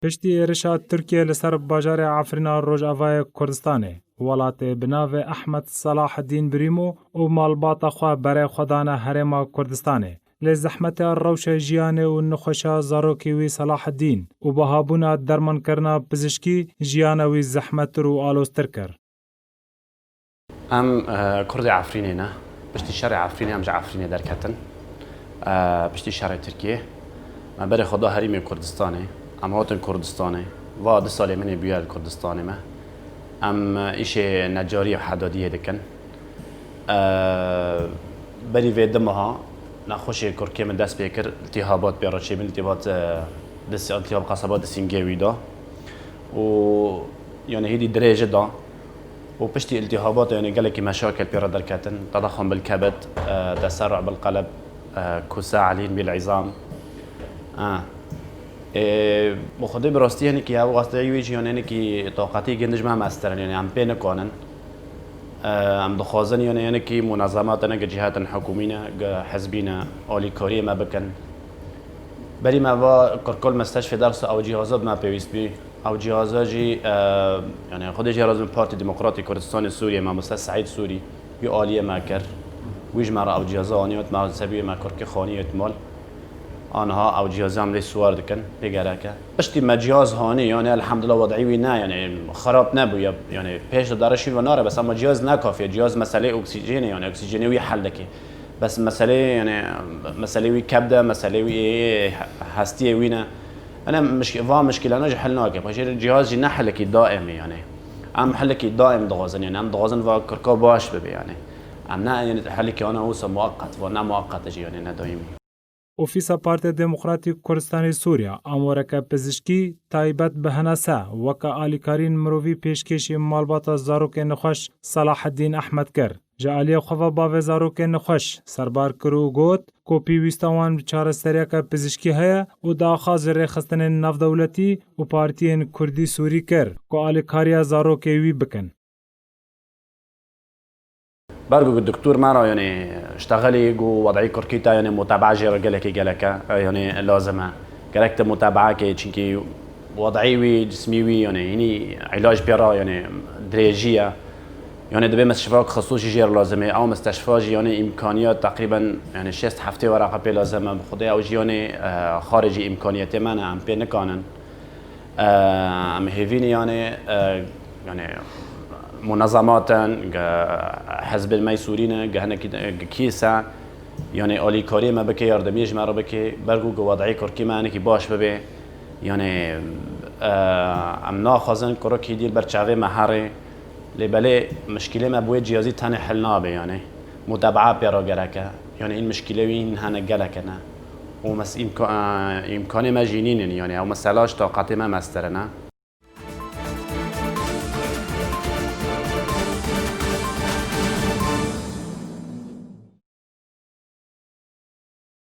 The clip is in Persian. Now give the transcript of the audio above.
پشتی ارشاد ترکیه لسر باجار عفرینا روجاوای کردستانه ولات بناو احمد صلاح الدین بریمو و مالباتا خواه برای خودانه هرما کردستانه لزحمت روش جیانه و نخوشا زاروکی وی صلاح الدین و بهابونا درمان کرنا پزشکی جیانه وی زحمت رو آلوستر کر. ام کرد عفرینه نه پشتی شهر عفرینه ام عفرینه در کتن پشتی شهر ترکیه ما برای خدا هریم کردستانه ام هاتن کردستانه و 2 سال من بیار کردستانه ما ام ایش نجاری و حدادیه دکن بری ویدمها نخوش کرکی من دست بیکر التهابات بیارچه من التهاب قصبات سینگوی دا و يعني هيدي درجة دا وبشتي التهابات يعني قالك مشاكل بيرا دركاتن تضخم بالكبد تسرع بالقلب كساع علين بالعظام بخدي براستي يعني كي هو قصدي يجي يعني كي طاقتي جندج ما مسترن يعني عم بين كونن عم دخوازن يعني كي منظمات انا جهات حكومية حزبينا اولي كوريا ما بكن بري ما با كل مستشفى درس او جهازات ما بيس بي او جهازاجي يعني خود جهاز من بارتي ديمقراطي كردستان سوريا ما مستشفى سعيد سوري بآلية ما كر ويج مرة او جهازانيات ما سبيه ما كرك خانية مال آنها او جهازام لي سوار دكن بيجراكا بشتي ما جهاز هاني يعني الحمد لله وضعي وينا يعني خراب نبو يعني بيش دارشين وناره بس اما جهاز نكافي جهاز مسألة اكسجين يعني اكسجيني حل لك بس مسألة يعني مسألة وي كبدة مسألة وي هستية وينا أنا مشكلة أنا حلناها كيف هالشيء الجهاز جينا حلكي دائم يعني عم حلكي دائم ضغازن يعني عم ضغازن وكركو باش ببي يعني عم يعني حلكي أنا هو مؤقت وأنا مؤقت جي يعني دائمي. اوفیسا پارتی دموکراتیک کردستانی سوریا امورک پزشکی تایبت به هنسا وکا آلیکارین مروی پیشکشی مالبات زاروک نخوش صلاح الدین احمد کر جالی خواه باو زاروک نخوش سربار کرو گوت کو پیوستوان چارستریا که پزشکی هیا و داخاز رخصتن ناف دولتی و پارتین کردی سوری کر کو آلیکاریا زاروک وی بکن. برجو الدكتور مرة يعني اشتغلي جو وضعي كركيتا يعني متابعة جرى جالك يعني لازمة جالك متابعة كي تشينكي وضعي جسمي يعني علاج بيرا يعني دريجية يعني دبي مستشفى خصوصي جير لازمة أو مستشفى يعني إمكانيات تقريبا يعني 6 هفته ورقة بي لازمة بخدي أو يعني خارجي إمكانيات مانا عم بين كانن عم هيفيني يعني منظمات حزب الميسورين جهنا كيسا يعني أولي كوري ما بكي يردميج ما ربكي برجو وضعي كركي ما أنا كي باش ببي يعني عم ناخذن كركي ديال برشاوي مهاري لبلي مشكلة ما بوي جيازي تاني حلنا به يعني متابعة بيرا جلكا يعني المشكلة وين هنا جلكنا ومس إمكاني ما جينين يعني أو مسألة طاقتي ما مسترنا